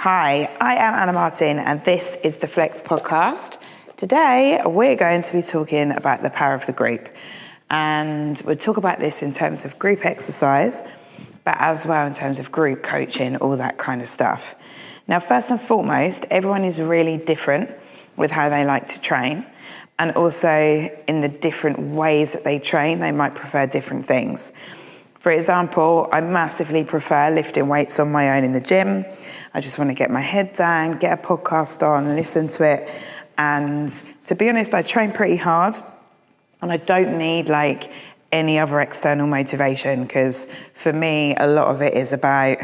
Hi, I am Anna Martin and this is the Flex Podcast. Today we're going to be talking about the power of the group, and we'll talk about this in terms of group exercise, but as well in terms of group coaching, all that kind of stuff. Now, first and foremost, everyone is really different with how they like to train, and also in the different ways that they train, they might prefer different things. For example, I massively prefer lifting weights on my own in the gym. I just want to get my head down, get a podcast on, listen to it. And to be honest, I train pretty hard and I don't need like any other external motivation, because for me, a lot of it is about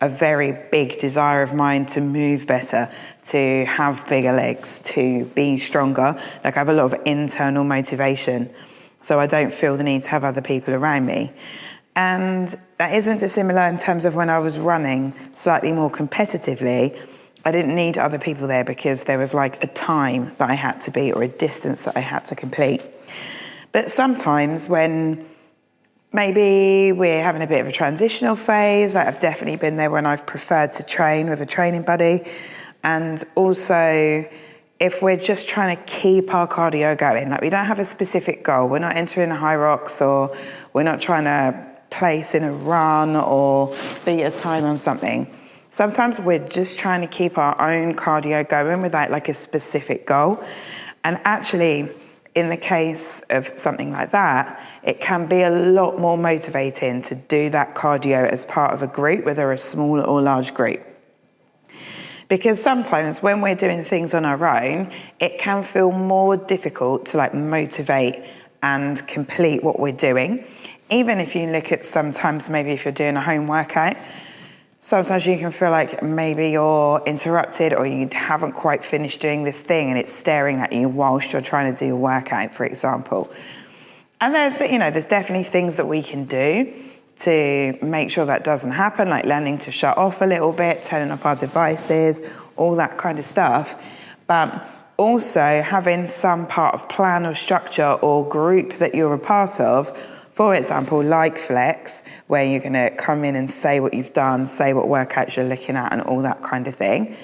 a very big desire of mine to move better, to have bigger legs, to be stronger. Like, I have a lot of internal motivation, so I don't feel the need to have other people around me. And that isn't dissimilar in terms of when I was running slightly more competitively. I didn't need other people there because there was like a time that I had to beat or a distance that I had to complete. But sometimes when maybe we're having a bit of a transitional phase, like I've definitely been there when I've preferred to train with a training buddy. And also, if we're just trying to keep our cardio going, like we don't have a specific goal, we're not entering a high rocks, or we're not trying to place in a run or beat a time on something. Sometimes we're just trying to keep our own cardio going without like a specific goal. And actually, in the case of something like that, it can be a lot more motivating to do that cardio as part of a group, whether a small or large group. Because sometimes when we're doing things on our own, it can feel more difficult to like motivate and complete what we're doing. Even if you look at sometimes maybe if you're doing a home workout, sometimes you can feel like maybe you're interrupted or you haven't quite finished doing this thing and it's staring at you whilst you're trying to do a workout, for example. And there's definitely things that we can do to make sure that doesn't happen, like learning to shut off a little bit, turning off our devices, all that kind of stuff. But also having some part of plan or structure or group that you're a part of, for example, like Flex, where you're going to come in and say what you've done, say what workouts you're looking at and all that kind of thing.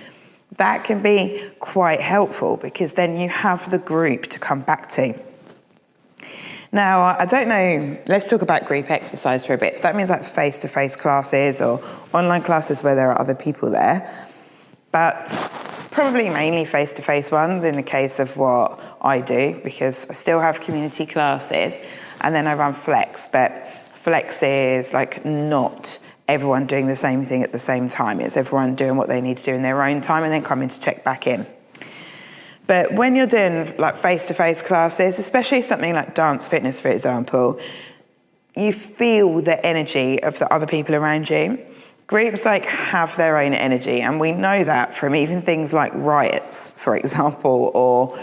That can be quite helpful because then you have the group to come back to. Now, I don't know, let's talk about group exercise for a bit. So that means like face-to-face classes or online classes where there are other people there. But probably mainly face-to-face ones in the case of what I do, because I still have community classes and then I run Flex. But Flex is like not everyone doing the same thing at the same time. It's everyone doing what they need to do in their own time and then coming to check back in. But when you're doing like face-to-face classes, especially something like dance fitness, for example, you feel the energy of the other people around you. Groups like have their own energy, and we know that from even things like riots, for example, or,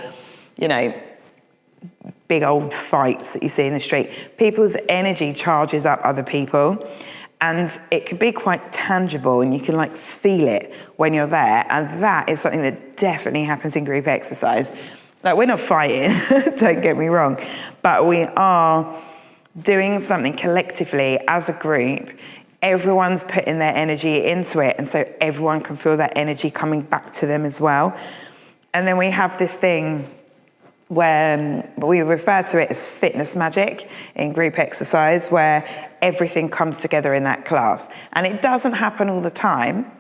big old fights that you see in the street. People's energy charges up other people, and it can be quite tangible, and you can like feel it when you're there. And that is something that definitely happens in group exercise. Like, we're not fighting, don't get me wrong, but we are doing something collectively as a group. Everyone's putting their energy into it, and so everyone can feel that energy coming back to them as well. And then we have this thing where we refer to it as fitness magic in group exercise, where everything comes together in that class. And it doesn't happen all the time,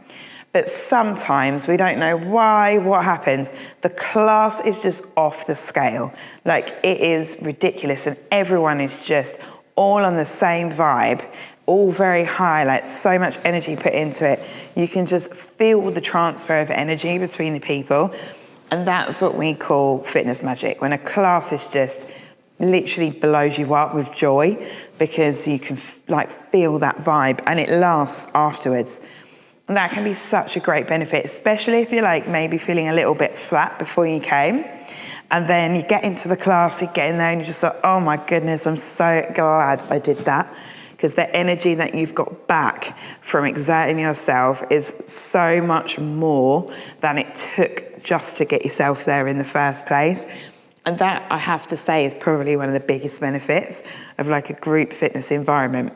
but sometimes we don't know why, what happens. The class is just off the scale. Like, it is ridiculous, and everyone is just all on the same vibe, all very high, like so much energy put into it. You can just feel the transfer of energy between the people. And that's what we call fitness magic, when a class is just literally blows you up with joy because you can like feel that vibe and it lasts afterwards. And that can be such a great benefit, especially if you're like maybe feeling a little bit flat before you came. And then you get into the class, you get in there and you're just like, oh my goodness, I'm so glad I did that. Because the energy that you've got back from exerting yourself is so much more than it took just to get yourself there in the first place. And that, I have to say, is probably one of the biggest benefits of like a group fitness environment.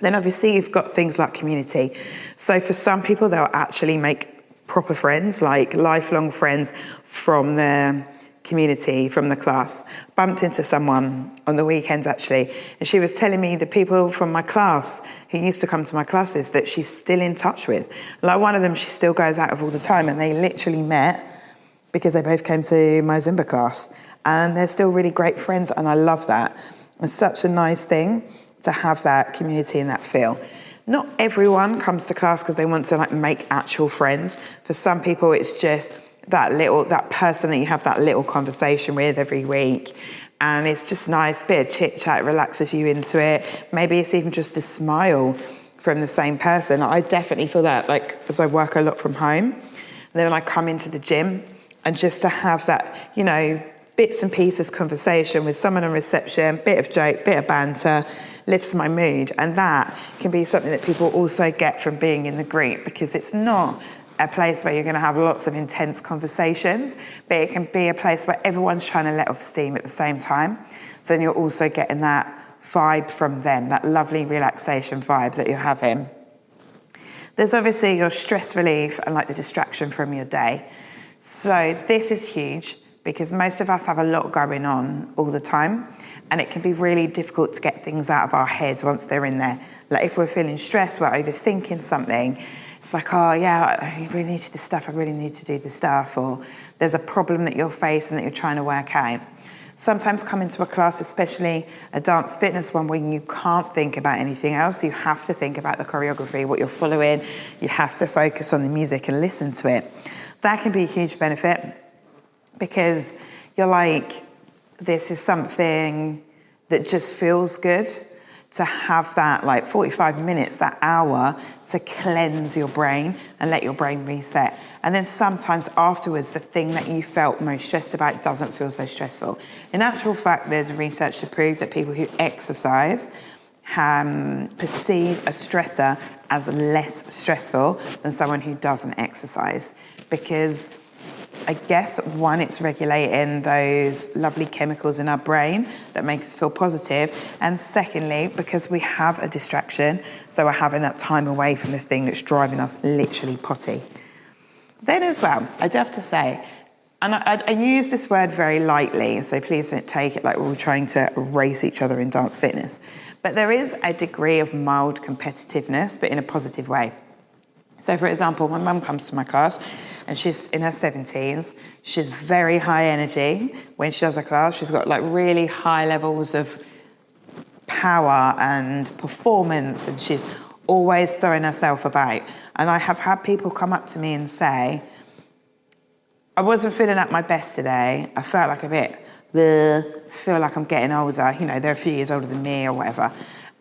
Then obviously you've got things like community. So for some people, they'll actually make proper friends, like lifelong friends from the community, from the class. Bumped into someone on the weekend actually, and she was telling me the people from my class who used to come to my classes that she's still in touch with. Like one of them she still goes out of all the time, and they literally met because they both came to my Zumba class, and they're still really great friends, and I love that. It's such a nice thing to have that community and that feel. Not everyone comes to class because they want to like make actual friends. For some people it's just that person that you have that little conversation with every week, and it's just nice, bit of chit chat, relaxes you into it. Maybe it's even just a smile from the same person. I definitely feel that, like, as I work a lot from home, and then when I come into the gym, and just to have that, you know, bits and pieces conversation with someone on reception, bit of joke, bit of banter, lifts my mood. And that can be something that people also get from being in the group, because it's not a place where you're going to have lots of intense conversations, but it can be a place where everyone's trying to let off steam at the same time. So then you're also getting that vibe from them, that lovely relaxation vibe that you're having. There's obviously your stress relief and like the distraction from your day. So this is huge because most of us have a lot going on all the time, and it can be really difficult to get things out of our heads once they're in there. Like if we're feeling stressed, we're overthinking something. It's like, oh yeah, I really need to do this stuff, I really need to do this stuff, or there's a problem that you're facing that you're trying to work out. Sometimes coming to a class, especially a dance fitness one, where you can't think about anything else, you have to think about the choreography, what you're following, you have to focus on the music and listen to it. That can be a huge benefit because you're like, this is something that just feels good. To have that like 45 minutes, that hour to cleanse your brain and let your brain reset. And then sometimes afterwards, the thing that you felt most stressed about doesn't feel so stressful. In actual fact, there's research to prove that people who exercise perceive a stressor as less stressful than someone who doesn't exercise. Because I guess, one, it's regulating those lovely chemicals in our brain that make us feel positive. And secondly, because we have a distraction, so we're having that time away from the thing that's driving us literally potty. Then as well, I do have to say, and I use this word very lightly, so please don't take it like we're trying to erase each other in dance fitness, but there is a degree of mild competitiveness, but in a positive way. So for example, my mum comes to my class and she's in her 70s. She's very high energy. When she does her class, she's got like really high levels of power and performance, and she's always throwing herself about. And I have had people come up to me and say, I wasn't feeling at my best today. I felt like a bit, feel like I'm getting older. You know, they're a few years older than me or whatever.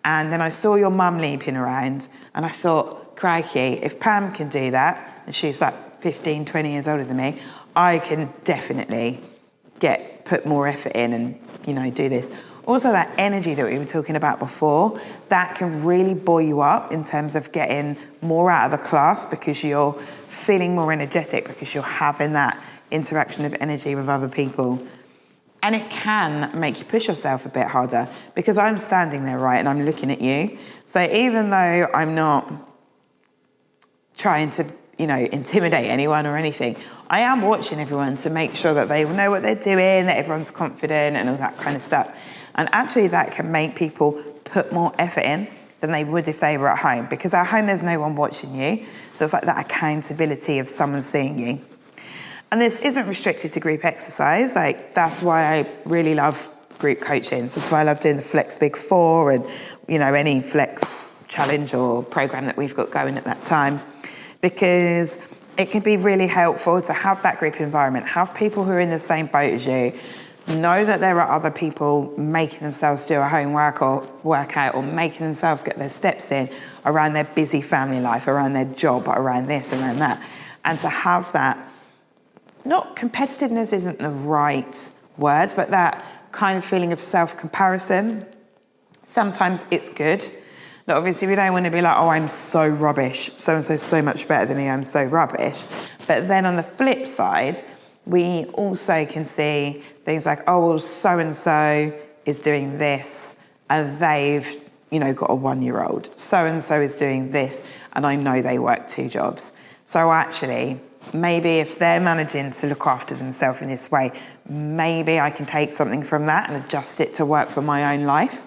And then I saw your mum leaping around and I thought, crikey, if Pam can do that, and she's like 15, 20 years older than me, I can definitely put more effort in and, you know, do this. Also, that energy that we were talking about before, that can really buoy you up in terms of getting more out of the class because you're feeling more energetic, because you're having that interaction of energy with other people. And it can make you push yourself a bit harder because I'm standing there, right, and I'm looking at you. So even though I'm not trying to, you know, intimidate anyone or anything, I am watching everyone to make sure that they know what they're doing, that everyone's confident and all that kind of stuff. And actually that can make people put more effort in than they would if they were at home, because at home there's no one watching you. So it's like that accountability of someone seeing you. And this isn't restricted to group exercise. Like, that's why I really love group coaching. So that's why I love doing the Flex Big Four and, you know, any Flex challenge or program that we've got going at that time, because it can be really helpful to have that group environment, have people who are in the same boat as you, know that there are other people making themselves do a homework or workout or making themselves get their steps in around their busy family life, around their job, around this, around that. And to have that, not competitiveness isn't the right word, but that kind of feeling of self-comparison. Sometimes it's good. Now, obviously, we don't want to be like, oh, I'm so rubbish. So-and-so's so much better than me. I'm so rubbish. But then on the flip side, we also can see things like, oh, well, so-and-so is doing this and they've, you know, got a 1-year-old. So-and-so is doing this and I know they work 2 jobs. So actually, maybe if they're managing to look after themselves in this way, maybe I can take something from that and adjust it to work for my own life.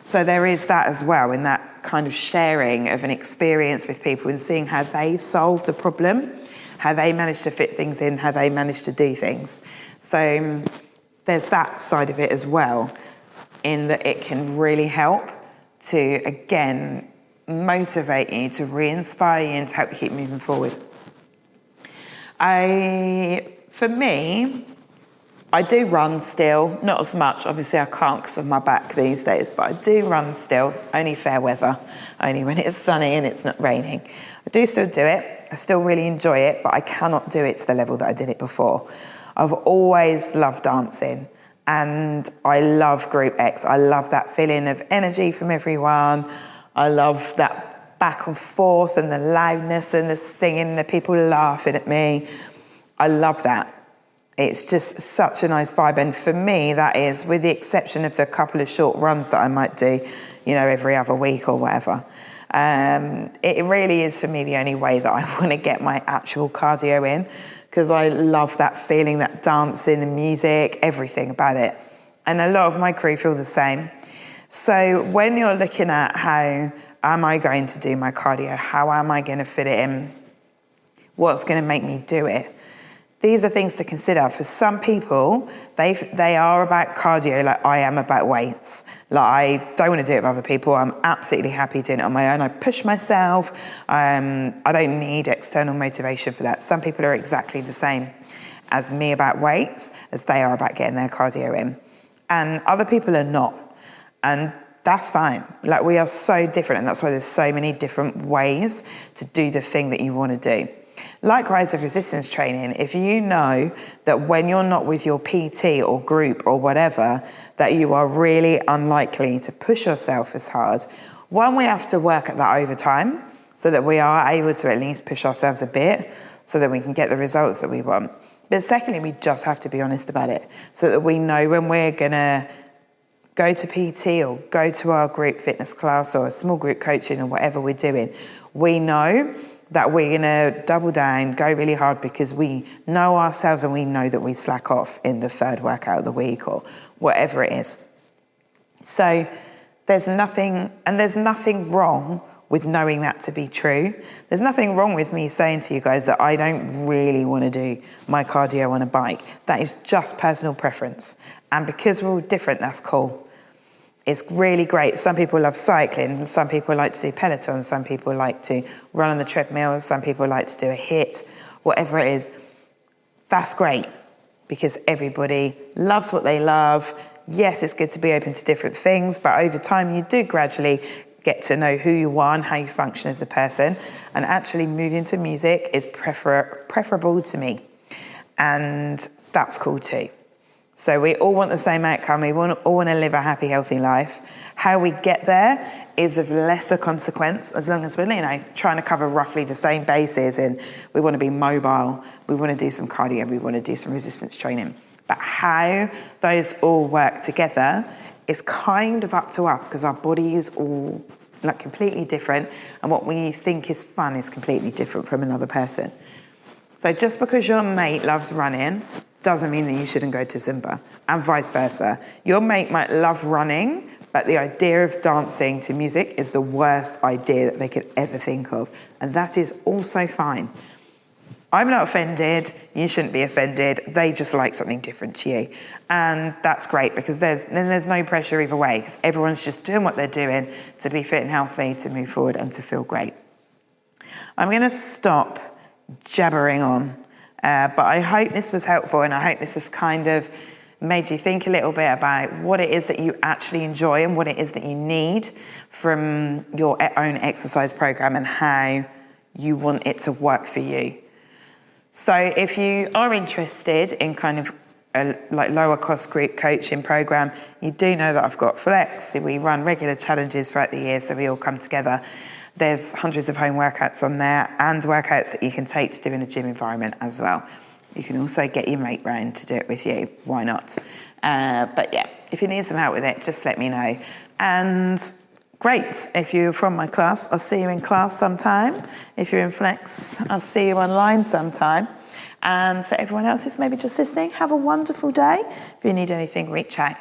So there is that as well, in that kind of sharing of an experience with people and seeing how they solve the problem, how they manage to fit things in, how they manage to do things. So there's that side of it as well, in that it can really help to, again, motivate you, to re-inspire you and to help you keep moving forward. For me, I do run still, not as much. Obviously, I can't because of my back these days, but I do run still, only fair weather, only when it's sunny and it's not raining. I do still do it. I still really enjoy it, but I cannot do it to the level that I did it before. I've always loved dancing, and I love Group X. I love that feeling of energy from everyone. I love that back and forth and the loudness and the singing, the people laughing at me. I love that. It's just such a nice vibe. And for me, that is, with the exception of the couple of short runs that I might do, every other week or whatever. It really is, for me, the only way that I want to get my actual cardio in, because I love that feeling, that dancing, the music, everything about it. And a lot of my crew feel the same. So when you're looking at how am I going to do my cardio, how am I going to fit it in, what's going to make me do it, these are things to consider. For some people, they are about cardio like I am about weights. Like, I don't want to do it with other people. I'm absolutely happy doing it on my own. I push myself. I don't need external motivation for that. Some people are exactly the same as me about weights as they are about getting their cardio in. And other people are not. And that's fine. Like, we are so different, and that's why there's so many different ways to do the thing that you want to do. Likewise with resistance training, if you know that when you're not with your PT or group or whatever, that you are really unlikely to push yourself as hard, one, we have to work at that over time so that we are able to at least push ourselves a bit so that we can get the results that we want. But secondly, we just have to be honest about it so that we know when we're going to go to PT or go to our group fitness class or a small group coaching or whatever we're doing, we know that we're going to double down, go really hard, because we know ourselves and we know that we slack off in the third workout of the week or whatever it is. So there's nothing wrong with knowing that to be true. There's nothing wrong with me saying to you guys that I don't really want to do my cardio on a bike. That is just personal preference. And because we're all different, that's cool. It's really great. Some people love cycling. Some people like to do Peloton. Some people like to run on the treadmill. Some people like to do a HIIT, whatever it is. That's great, because everybody loves what they love. Yes, it's good to be open to different things, but over time you do gradually get to know who you are and how you function as a person. And actually moving to music is preferable to me. And that's cool too. So we all want the same outcome. We all want to live a happy, healthy life. How we get there is of lesser consequence, as long as we're, trying to cover roughly the same bases. And we want to be mobile. We want to do some cardio. We want to do some resistance training. But how those all work together is kind of up to us, because our body is all completely different. And what we think is fun is completely different from another person. So just because your mate loves running doesn't mean that you shouldn't go to Zumba, and vice versa. Your mate might love running, but the idea of dancing to music is the worst idea that they could ever think of. And that is also fine. I'm not offended. You shouldn't be offended. They just like something different to you. And that's great, because there's no pressure either way, because everyone's just doing what they're doing to be fit and healthy, to move forward and to feel great. I'm going to stop jabbering on. But I hope this was helpful, and I hope this has kind of made you think a little bit about what it is that you actually enjoy and what it is that you need from your own exercise program and how you want it to work for you. So if you are interested in kind of a lower cost group coaching program, you do know that I've got Flex. We run regular challenges throughout the year, so we all come together. There's hundreds of home workouts on there, and workouts that you can take to do in a gym environment as well. You can also get your mate round to do it with you. Why not? But yeah, if you need some help with it, just let me know. And great. If you're from my class, I'll see you in class sometime. If you're in Flex, I'll see you online sometime. And so everyone else who's maybe just listening, have a wonderful day. If you need anything, reach out.